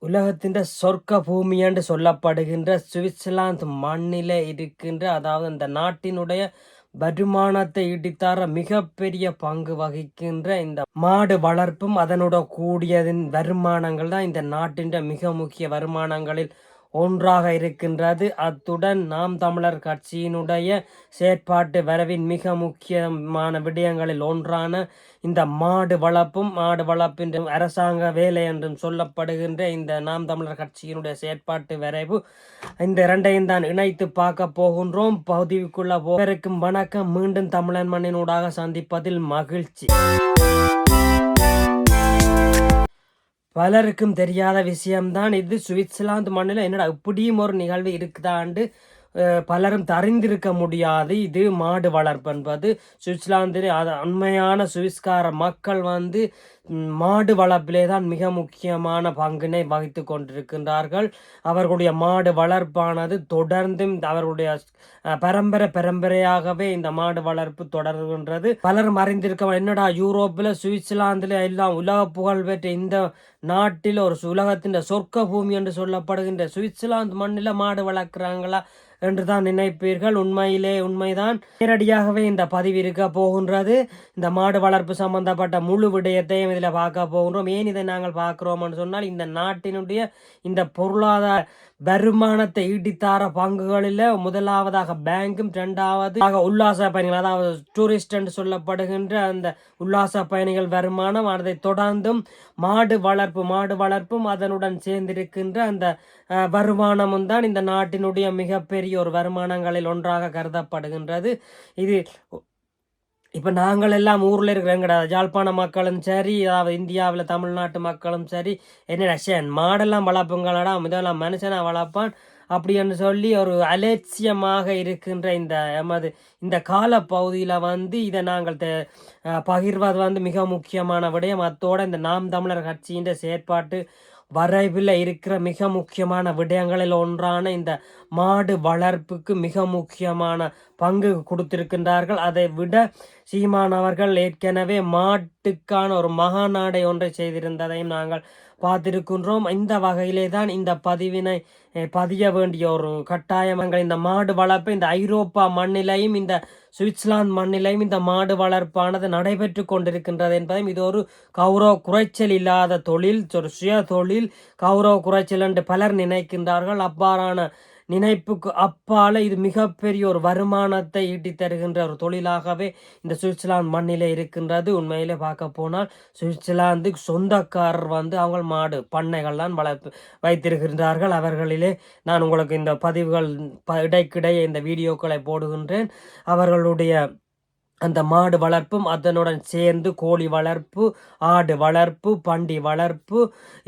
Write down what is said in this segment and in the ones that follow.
உலகத்தின் சொர்க்க பூமி என்று சொல்லப்படுகின்ற சுவிட்சர்லாந்து மண்ணில் இருக்கின்ற, அதாவது இந்த நாட்டினுடைய வருமானத்தை ஈட்டித்தர மிகப்பெரிய பங்கு வகிக்கின்ற இந்த மாடு வளர்ப்பும் அதனோட கூடியதின் வருமானங்கள் தான் இந்த நாட்டின் மிக முக்கிய வருமானங்களில் ஒன்றாக இருக்கின்றது. அத்துடன் நாம் தமிழர் கட்சியினுடைய செயற்பாட்டு வரவின் மிக முக்கியமான விடயங்களில் ஒன்றான இந்த மாடு வளர்ப்பின் அரசாங்க வேலை என்றும் சொல்லப்படுகின்ற இந்த நாம் தமிழர் கட்சியினுடைய செயற்பாட்டு வரைவு, இந்த இரண்டையும் தான் இணைத்து பார்க்க போகின்றோம். பகுதிக்குள்ள போவருக்கும் வணக்கம். மீண்டும் தமிழன் மண்ணினூடாக சந்திப்பதில் மகிழ்ச்சி. பலருக்கும் தெரியாத விஷயம்தான் இது. சுவிட்சர்லாந்து மண்ணில் என்னடா இப்படியும் ஒரு நிகழ்வு இருக்குதாண்டு பலரும் தெரிந்திருக்க முடியாது. இது மாடு வளர்ப்பு என்பது சுவிட்சர்லாந்தில் உண்மையான சுவிஸ்கார மக்கள் மாடு வளர்ப்பிலே தான் மிக முக்கியமான பங்கினை வகித்து கொண்டிருக்கின்றார்கள். அவர்களுடைய மாடு வளர்ப்பானது தொடர்ந்தும் அவர்களுடைய பரம்பரையாகவே இந்த மாடு வளர்ப்பு தொடர்கின்றது. பலரும் அறிந்திருக்க, என்னடா யூரோப்பில் சுவிட்சர்லாந்தில் எல்லாம் உலக புகழ் பெற்ற இந்த நாட்டில் ஒரு உலகத்தின் சொர்க்க பூமி என்று சொல்லப்படுகின்ற சுவிட்சர்லாந்து மண்ணில் மாடு வளர்க்குறாங்களா என்றுதான் நினைப்பீர்கள். உண்மைதான். நேரடியாகவே இந்த பதிவு இருக்க போகின்றது. இந்த மாடு வளர்ப்பு சம்பந்தப்பட்ட முழு விடயத்தையும் இதில் பார்க்க போகின்றோம். ஏன் இதை நாங்கள் பார்க்கிறோம்னு சொன்னால், இந்த நாட்டினுடைய இந்த பொருளாதார வருமானத்தை ஈட்டித்தார பங்குகளில் முதலாவதாக பேங்கும், இரண்டாவதாக உல்லாச பயணிகள், அதாவது டூரிஸ்ட் என்று சொல்லப்படுகின்ற அந்த உல்லாச பயணிகள் வருமானம், அதை தொடர்ந்தும் மாடு வளர்ப்பும் அதனுடன் சேர்ந்திருக்கின்ற அந்த வருமானமும் தான் இந்த நாட்டினுடைய மிகப்பெரிய ஒரு வருமானங்களில் ஒன்றாக கருதப்படுகின்றது. இது இப்போ நாங்கள் எல்லாம் ஊரில் இருக்கிறோம் கிடையாது, யாழ்ப்பாண மக்களும் சரி, அதாவது இந்தியாவில் தமிழ்நாட்டு மக்களும் சரி, என்னடா மாடெல்லாம் வளர்ப்புங்களடா, இதெல்லாம் மனுஷனாக வளர்ப்பான் அப்படின்னு சொல்லி ஒரு அலட்சியமாக இருக்கின்ற இந்த கால பகுதியில் இதை நாங்கள் பகிர்வது மிக முக்கியமான விடயம். அத்தோட இந்த நாம் தமிழர் கட்சியின் செயற்பாட்டு வரைவில் இருக்கிற மிக முக்கியமான விடயங்களில் ஒன்றான இந்த மாடு வளர்ப்புக்கு மிக முக்கியமான பங்கு கொடுத்திருக்கின்றார்கள். அதை விட சீமானவர்கள் ஏற்கனவே மாட்டுக்கான ஒரு மகாநாடை ஒன்றை செய்திருந்ததையும் நாங்கள் பார்த்திருக்கின்றோம். இந்த வகையிலே தான் இந்த பதிவினை பதிய வேண்டிய ஒரு கட்டாயங்கள். இந்த மாடு வளர்ப்பு இந்த ஐரோப்பா மண்ணிலையும் இந்த சுவிட்சர்லாந்து மண்ணிலையும் இந்த மாடு வளர்ப்பானது நடைபெற்று கொண்டிருக்கின்றது என்பதையும், இது ஒரு கௌரவ குறைச்சல் இல்லாத தொழில், ஒரு சுய தொழில், கௌரவ குறைச்சல் என்று பலர் நினைக்கின்றார்கள். அவ்வாறான நினைப்புக்கு அப்பால இது மிகப்பெரிய ஒரு வருமானத்தை ஈட்டி தருகின்ற ஒரு தொழிலாகவே இந்த சுவிட்சர்லாந்து மண்ணிலே இருக்கின்றது. உண்மையிலே பார்க்க போனால் சுவிட்சர்லாந்து சொந்தக்காரர் அவங்க மாடு பண்ணைகள் தான் வைத்திருக்கின்றார்கள். அவர்களிலே நான் உங்களுக்கு இந்த பதிவுகள் இடைக்கிடையே இந்த வீடியோக்களை போடுகின்றேன். அவர்களுடைய அந்த மாடு வளர்ப்பும் அதனுடன் சேர்ந்து கோழி வளர்ப்பு, ஆடு வளர்ப்பு, பண்டி வளர்ப்பு,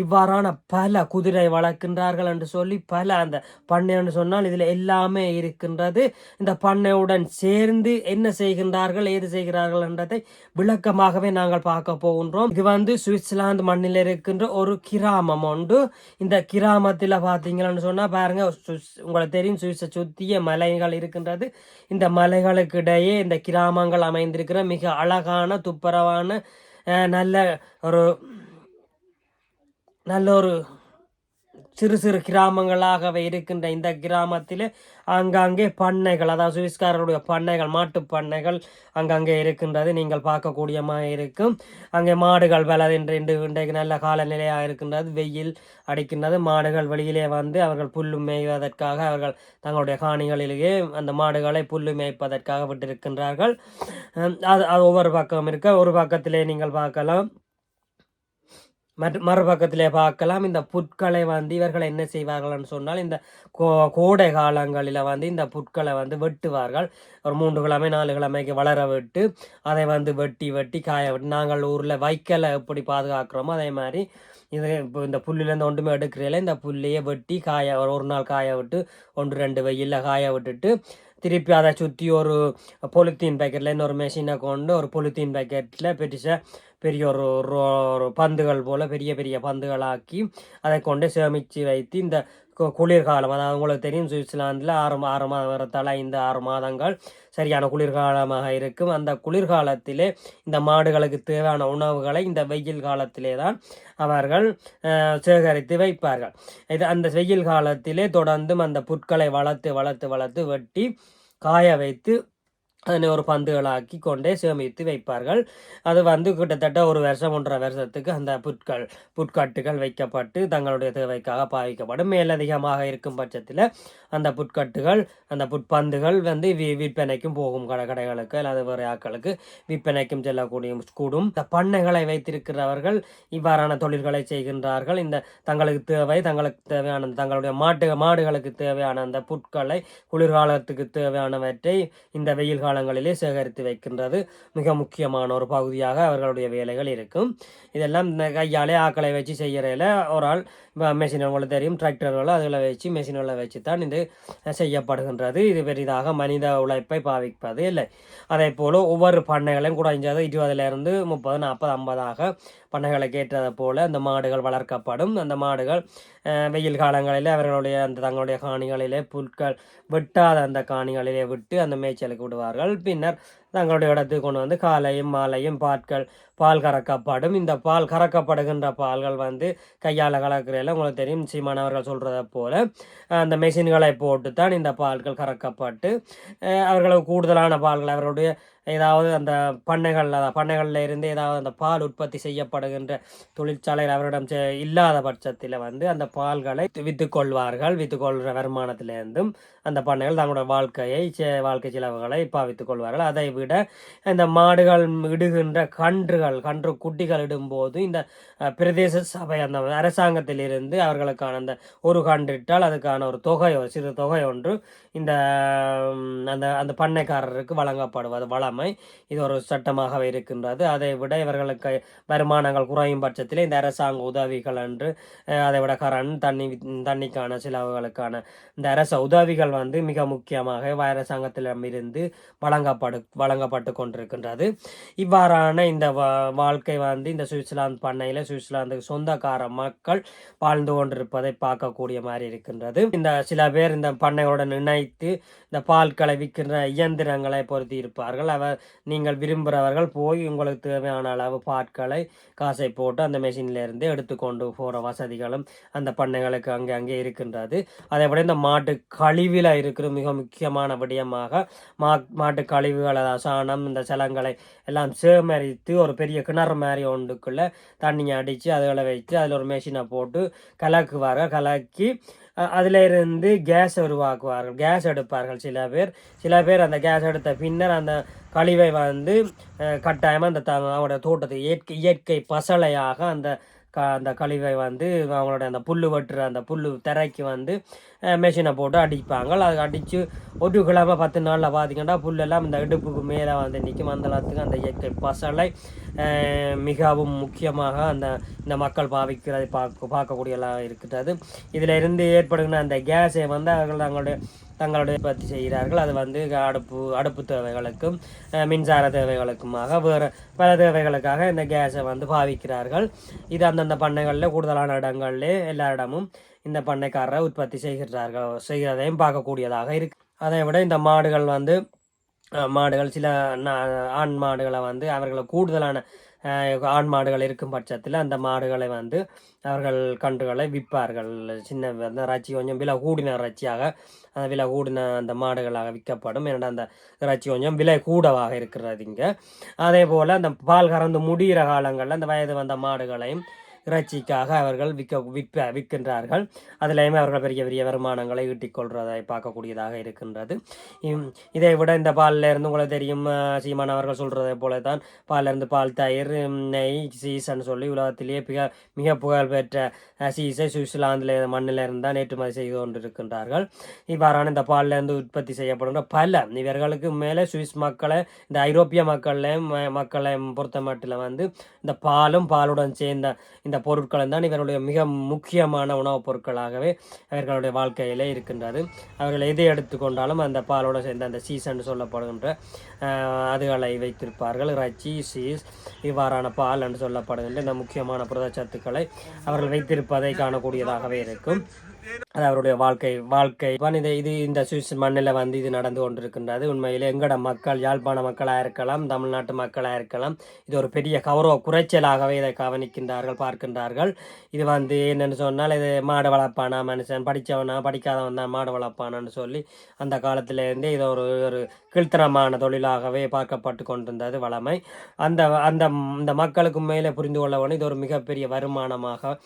இவ்வாறான பல குதிரை வளர்க்கின்றார்கள் என்று சொல்லி பல அந்த பண்ணை என்று சொன்னால் இதில் எல்லாமே இருக்கின்றது. இந்த பண்ணையுடன் சேர்ந்து என்ன செய்கின்றார்கள், ஏது செய்கிறார்கள் என்றதை விளக்கமாகவே நாங்கள் பார்க்க போகின்றோம். இது சுவிட்சர்லாந்து மண்ணில் இருக்கின்ற ஒரு கிராமம் உண்டு. இந்த கிராமத்தில் பார்த்தீங்கன்னு சொன்னால் பாருங்க, உங்களுக்கு தெரியும், சுவிஸை சுற்றிய மலைகள் இருக்கின்றது. இந்த மலைகளுக்கு இடையே இந்த கிராமங்கள் அமைந்திருக்கிற மிக அழகான துப்புரவான நல்ல ஒரு சிறு சிறு கிராமங்களாகவே இருக்கின்ற இந்த கிராமத்தில் அங்கங்கே பண்ணைகள், அதாவது சுவிஸ்காரருடைய பண்ணைகள், மாட்டு பண்ணைகள் அங்கங்கே இருக்கின்றது. நீங்கள் பார்க்கக்கூடியமாக இருக்கும். அங்கே மாடுகள் இன்றைக்கு நல்ல காலநிலையாக இருக்கின்றது. வெயில் அடிக்கின்றது. மாடுகள் வெளியிலே அவர்கள் புல்லு மேய்வதற்காக அவர்கள் தங்களுடைய காணிகளிலேயே அந்த மாடுகளை புல்லு மேய்ப்பதற்காக விட்டிருக்கின்றார்கள். அது ஒவ்வொரு பக்கம் இருக்க, ஒரு பக்கத்திலே நீங்கள் பார்க்கலாம், மறுபக்கத்திலே பார்க்கலாம். இந்த புட்களை இவர்கள் என்ன செய்வார்கள் சொன்னால், இந்த கோடை காலங்களில் இந்த புட்களை வெட்டுவார்கள். ஒரு 3 கிழமை 4 கிழமைக்கு வளர விட்டு அதை வெட்டி காய விட்டு, நாங்கள் ஊரில் வைக்கலை எப்படி பாதுகாக்கிறோமோ அதே மாதிரி இது இப்போ இந்த புல்லுலேருந்து ஒன்றுமே எடுக்கிறதில்ல. இந்த புல்லையே வெட்டி ஒரு நாள் காய விட்டு 1-2 வெயிலில் காய விட்டுட்டு திருப்பி அதை சுற்றி ஒரு பொலித்தீன் பேக்கெட்டில் இன்னொரு மெஷினை கொண்டு ஒரு பொலித்தீன் பேக்கெட்டில் பெரிய ஒரு பந்துகள் போல பெரிய பெரிய பந்துகளாக்கி அதை கொண்டு சேமித்து வைத்து இந்த குளிர்காலம், அதாவது உங்களுக்கு தெரியும் சுவிட்சர்லாந்தில் 6 மாதம் வரத்தால் 5-6 மாதங்கள் சரியான குளிர்காலமாக இருக்கும். அந்த குளிர்காலத்திலே இந்த மாடுகளுக்கு தேவையான உணவுகளை இந்த வெயில் காலத்திலே தான் அவர்கள் சேகரித்து வைப்பார்கள். அந்த வெயில் காலத்திலே தொடர்ந்தும் அந்த புற்களை வளர்த்து வளர்த்து வளர்த்து வெட்டி காய வைத்து அதனை ஒரு பந்துகளாக்கி கொண்டே சேமித்து வைப்பார்கள். அது கிட்டத்தட்ட 1 வருஷம் 1.5 வருஷத்துக்கு அந்த புட்கட்டுகள் வைக்கப்பட்டு தங்களுடைய தேவைக்காக பாவிக்கப்படும். மேலதிகமாக இருக்கும் பட்சத்தில் அந்த புட்கட்டுகள் அந்த புட்பந்துகள் விற்பனைக்கும் போகும் கடைகளுக்கு அல்லது வேறு ஆட்களுக்கு விற்பனைக்கும் செல்லக்கூடிய கூடும். இந்த பண்ணைகளை வைத்திருக்கிறவர்கள் இவ்வாறான தொழில்களை செய்கின்றார்கள். இந்த தங்களுக்கு தேவையான தங்களுடைய மாடுகளுக்கு தேவையான அந்த புட்களை குளிர்காலத்துக்கு தேவையானவற்றை இந்த வெயில் காலங்களிலே சேகரித்து வைக்கின்றது மிக முக்கியமான ஒரு பகுதியாக அவர்களுடைய வேலைகள் இருக்கும். இதெல்லாம் கையாலே ஆக்களை வச்சு செய்யறதுல ஒரு ஆள் மெஷின் உங்களுக்கு தெரியும், டிராக்டர்களை அதில் வச்சு மெஷின்களை வச்சு தான் இது செய்யப்படுகின்றது. இது பெரிதாக மனித உழைப்பை பாவிப்பது இல்லை. அதே போல் ஒவ்வொரு பண்ணைகளையும் குறைஞ்சது 20 30 40 50 பண்ணைகளுக்கு ஏற்றதை போல அந்த மாடுகள் வளர்க்கப்படும். அந்த மாடுகள் வெயில் காலங்களில் அவர்களுடைய தங்களுடைய காணிகளிலே புற்கள் வெட்டாத அந்த காணிகளிலே விட்டு அந்த மேய்ச்சலுக்கு விடுவார்கள். பின்னர் தங்களுடைய இடத்துக்கு கொண்டு காலையும் மாலையும் பால் கறக்கப்படும். இந்த பால் கறக்கப்படுகின்ற பால்கள் கையால் கலக்கிறதில் உங்களுக்கு தெரியும், சீமானவர்கள் சொல்கிறத போல அந்த மெஷின்களை போட்டு தான் இந்த பால்கள் கறக்கப்பட்டு அவர்களுக்கு கூடுதலான பால்கள் அவர்களுடைய ஏதாவது அந்த பண்ணைகளில் இருந்து ஏதாவது அந்த பால் உற்பத்தி செய்யப்படுகின்ற தொழிற்சாலைகள் அவரிடம் இல்லாத பட்சத்தில் அந்த பால்களை விற்றுக்கொள்கிற வருமானத்திலிருந்தும் அந்த பண்ணைகள் தங்களுடைய வாழ்க்கை செலவுகளை பாவித்துக் கொள்வார்கள். அதை விட இந்த மாடுகள் இடுகின்ற கன்று குட்டிகள் இடும்போது இந்த பிரதேச சபை அந்த அரசாங்கத்திலிருந்து அவர்களுக்கான அந்த ஒரு கன்றிட்டால் அதுக்கான ஒரு தொகை, ஒரு சிறு தொகை ஒன்று இந்த அந்த பண்ணைக்காரருக்கு வழங்கப்படுவது வளமை. இது ஒரு சட்டமாகவே இருக்கின்றது. அதை விட இவர்களுக்கு வருமானங்கள் குறையும் பட்சத்தில் இந்த அரசாங்க உதவிகள் என்று அதை விட தண்ணிக்கான செலவுகளுக்கான இந்த அரச உதவிகள் மிக முக்கியமாக அரசாங்கத்திடமிருந்து வழங்கப்பட்டு கொண்டிருக்கின்றது. இவ்வாறான இந்த வாழ்க்கை இந்த சுவிட்சர்லாந்து பண்ணையில் சுவிட்சர்லாந்துக்கு சொந்தக்கார மக்கள் வாழ்ந்து கொண்டிருப்பதை பார்க்கக்கூடிய மாதிரி இருக்கின்றது. இந்த சில பேர் இந்த பண்ணைகளுடன் இணைத்து இந்த பால்களை விற்கின்ற இயந்திரங்களை பொருத்தி இருப்பார்கள். நீங்கள் விரும்புகிறவர்கள் போய் உங்களுக்கு தேவையான அளவு பாட்களை காசை போட்டு அந்த மெஷின்லேருந்து எடுத்துக்கொண்டு போகிற வசதிகளும் அந்த பண்ணைகளுக்கு அங்கே இருக்கின்றது. அதை விட இந்த மாட்டு கழிவில் இருக்கிற மிக முக்கியமான விடயமாக மாட்டு கழிவுகள், அதாவது சாணம், இந்த சலங்களை எல்லாம் சேகரித்து ஒரு பெரிய கிணறு மாதிரி ஒன்றுக்குள்ளே தண்ணியை அடித்து அதில் வைத்து அதில் ஒரு மெஷினை போட்டு கலக்கி அதிலிருந்து கேஸ் உருவாக்குவார்கள், கேஸ் எடுப்பார்கள். சில பேர் அந்த கேஸ் எடுத்த பின்னர் அந்த கழிவை கட்டாயமாக அவங்களோட தோட்டத்துக்கு இயற்கை பசலையாக அந்த கழிவை அவங்களோட அந்த புல் வெட்டுற அந்த புல் தரைக்கு மெஷினை போட்டு அடிப்பாங்க. அது அடித்து ஒரு கிழமை 10 நாளில் பார்த்திங்கன்னா புல்லெல்லாம் இந்த இடுப்புக்கு மேலே நிற்கும். அந்த அளவுக்கு அந்த இயற்கை பசலை மிகவும் முக்கியமாக இந்த மக்கள் பாவிக்கிறதை பார்க்கக்கூடியலாம் இருக்கிறது. இதில் இருந்து ஏற்படுகிற அந்த கேஸை அவர்கள் தங்களுடைய உற்பத்தி செய்கிறார்கள். அது அடுப்பு தேவைகளுக்கும் மின்சார தேவைகளுக்குமாக வேறு பல தேவைகளுக்காக இந்த கேஸை பாவிக்கிறார்கள். இது அந்தந்த பண்ணைகளில் கூடுதலான இடங்களில் எல்லா இடமும் இந்த பண்ணைக்காரரை உற்பத்தி செய்கிறதையும் பார்க்கக்கூடியதாக இருக்கு. அதை விட இந்த மாடுகள் சில ஆண் மாடுகளை அவர்களுக்கு கூடுதலான ஆண் மாடுகள் இருக்கும் பட்சத்தில் அந்த மாடுகளை அவர்கள் கன்றுகளை விற்பார்கள். சின்ன இறைச்சி கொஞ்சம் விலை கூடின இறைச்சியாக விலை கூடின அந்த மாடுகளாக விற்கப்படும். ஏன்னா அந்த இறைச்சி கொஞ்சம் விலை கூடவாக இருக்கிறது இங்கே. அதே போல் அந்த பால் கறந்து முடிகிற காலங்களில் அந்த வயது வந்த மாடுகளையும் இறைச்சிக்காக அவர்கள் விற்கின்றார்கள். அதிலேயுமே அவர்கள் பெரிய பெரிய வருமானங்களை ஈட்டிக்கொள்வதை பார்க்கக்கூடியதாக இருக்கின்றது. இதை விட இந்த பாலில் இருந்து உங்களுக்கு தெரியும், சீமான் அவர்கள் சொல்றதை போல தான் பாலிலிருந்து பால், தயிர், நெய், சீஸ்ன்னு சொல்லி உலகத்திலேயே மிக புகழ்பெற்ற சீஸை சுவிட்சர்லாந்தில் மண்ணில் இருந்தால் ஏற்றுமதி செய்து கொண்டிருக்கின்றார்கள். இவ்வாறான இந்த பாலிலிருந்து உற்பத்தி செய்யப்படுகின்ற பல இவர்களுக்கு மேலே சுவிஸ் மக்களை, இந்த ஐரோப்பிய மக்களை பொறுத்த மட்டில் இந்த பாலும் பாலுடன் சேர்ந்த இந்த பொருட்களும் தான் இவருடைய மிக முக்கியமான உணவுப் பொருட்களாகவே அவர்களுடைய வாழ்க்கையிலே இருக்கின்றது. அவர்கள் எதை எடுத்துக்கொண்டாலும் அந்த பாலோடு சேர்ந்த அந்த சீசன் சொல்லப்படுகின்ற அதுகளை வைத்திருப்பார்கள். இறைச்சி, சீஸ், இவ்வாறான பால் என்று சொல்லப்படுகின்ற இந்த முக்கியமான புரதச்சத்துக்களை அவர்கள் வைத்திருப்பதை காணக்கூடியதாகவே இருக்கும். அது அவருடைய வாழ்க்கை இது இந்த சுவிஸ் மண்ணில் இது நடந்து கொண்டிருக்கின்றது. உண்மையிலே எங்கட மக்கள், யாழ்ப்பாண மக்களாக இருக்கலாம், தமிழ்நாட்டு மக்களாக இருக்கலாம், இது ஒரு பெரிய கௌரவ குறைச்சலாகவே இதை கவனிக்கின்றார்கள், பார்க்கின்றார்கள். இது என்னென்னு சொன்னால், இது மாடு வளர்ப்பானா மனுஷன், படித்தவனா படிக்காதவன் தான் மாடு வளர்ப்பானான்னு சொல்லி அந்த காலத்திலேருந்தே இது ஒரு கீழ்த்தரமான தொழிலாகவே பார்க்கப்பட்டு கொண்டிருந்தது வளமை. அந்த மக்களுக்கு உண்மையிலே புரிந்து கொள்ள வேண்டும், இது ஒரு மிகப்பெரிய வருமானமாக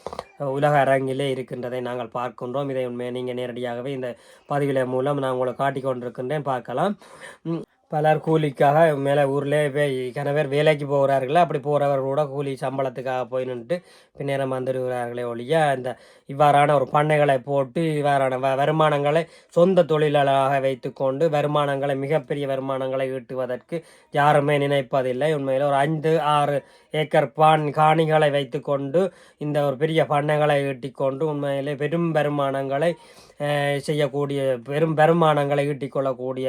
உலக அரங்கிலே இருக்கின்றதை நாங்கள் பார்க்கின்றோம். இதை உண்மையை நீங்கள் நேரடியாகவே இந்த பதிவில மூலம் நான் உங்களை காட்டிக் கொண்டிருக்கின்றேன், பார்க்கலாம். பலர் கூலிக்காக மேலே ஊரில் கணவர் வேலைக்கு போகிறார்கள். அப்படி போகிறவர் கூட கூலி சம்பளத்துக்காக போய் நின்றுட்டு பின்னேரம் வந்துடுகிறார்களே ஒழிய இந்த இவ்வாறான ஒரு பண்ணைகளை போட்டு இவ்வாறான வருமானங்களை சொந்த தொழிலாளராக வைத்துக்கொண்டு வருமானங்களை, மிகப்பெரிய வருமானங்களை ஈட்டுவதற்கு யாருமே நினைப்பதில்லை. உண்மையில் ஒரு 5-6 ஏக்கர் காணிகளை வைத்துக்கொண்டு இந்த ஒரு பெரிய பண்ணைகளை ஈட்டிக்கொண்டு உண்மையிலே பெரும் வருமானங்களை செய்யக்கூடிய, வருமானங்களை ஈட்டிக்கொள்ளக்கூடிய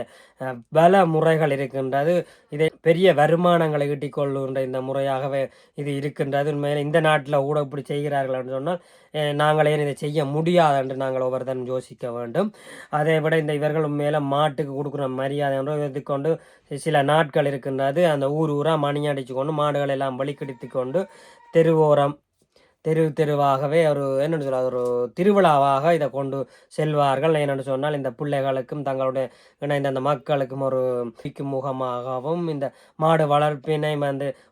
பல முறைகள் இருக்கின்றது. இதை பெரிய வருமானங்களை ஈட்டிக்கொள்ளுகின்ற இந்த முறையாகவே இது இருக்கின்றது. உண்மையிலே இந்த நாட்டில் கூட இப்படி செய்கிறார்கள் என்று சொன்னால் நாங்களே இதை செய்ய முடியாது என்று நாங்கள் ஒவ்வொருத்தரும் யோசிக்க வேண்டும். அதை விட இவர்கள் மேலே மாட்டுக்கு கொடுக்குற மரியாதை என்று எடுத்துக்கொண்டு சில நாட்கள் இருக்கின்றது. அந்த ஊராக மணி அடித்து கொண்டு மாடுகள் எல்லாம் வழிக்கடித்து கொண்டு தெருவாகவே என்னென்னு சொல்ல ஒரு திருவிழாவாக இதை கொண்டு செல்வார்கள். என்னென்னு சொன்னால் இந்த பிள்ளைகளுக்கும் தங்களுடைய இணைந்த அந்த மக்களுக்கும் ஒரு பிக்கும் முகமாகவும் இந்த மாடு வளர்ப்பினை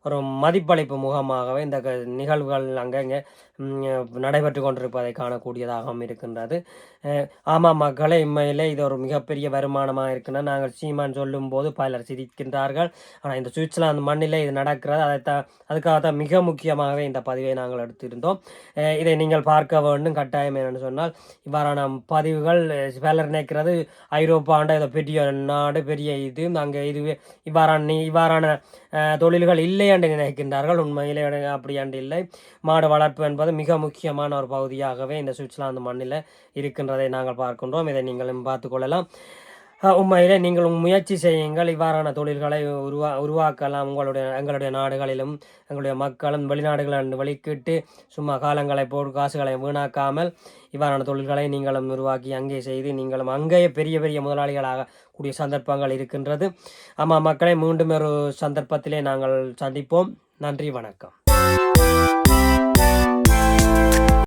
ஒரு மதிப்பளிப்பு முகமாகவே இந்த நிகழ்வுகள் அங்கங்கே நடைபெற்று கொண்டிருப்பதை காணக்கூடியதாகவும் இருக்கின்றது. ஆமாம் மக்களே, உண்மையிலே இது ஒரு மிகப்பெரிய வருமானமாக இருக்கின்றது. நாங்கள் சீமான் சொல்லும் போது பலர் சிரிக்கின்றார்கள். ஆனால் இந்த சுவிட்சர்லாந்து மண்ணிலே இது நடக்கிறது. அதுக்காகத்தான் மிக முக்கியமாகவே இந்த பதிவை நாங்கள் எடுத்திருந்தோம். இதை நீங்கள் பார்க்க வேண்டும் கட்டாயம். என்னென்னு சொன்னால் இவ்வாறான பதிவுகள் பலர் நினைக்கிறது ஐரோப்பாண்ட இதை பெரிய நாடு, பெரிய இது அங்கே இதுவே இவ்வாறான தொழில்கள் இல்லை என்று நினைக்கின்றார்கள். உண்மையிலே அப்படியாண்டு இல்லை. மாடு வளர்ப்பு என்பது மிக முக்கியமான ஒரு பகுதியாகவே இந்த சுவிட்சர்லாந்து மண்ணில் இருக்கின்றதை நாங்கள் பார்க்கின்றோம். இதை நீங்களும் பார்த்து கொள்ளலாம். உண்மையிலே நீங்கள் முயற்சி செய்யுங்கள், இவ்வாறான தொழில்களை உருவாக்கலாம். எங்களுடைய நாடுகளிலும் எங்களுடைய மக்களும் வெளிநாடுகளில் வழிக்கிட்டு சும்மா காலங்களை காசுகளை வீணாக்காமல் இவ்வாறான தொழில்களை நீங்களும் உருவாக்கி அங்கே செய்து நீங்களும் அங்கேயே பெரிய பெரிய முதலாளிகளாக கூடிய சந்தர்ப்பங்கள் இருக்கின்றது. ஆமாம் மக்களை, மீண்டும் ஒரு சந்தர்ப்பத்திலே நாங்கள் சந்திப்போம். நன்றி, வணக்கம்.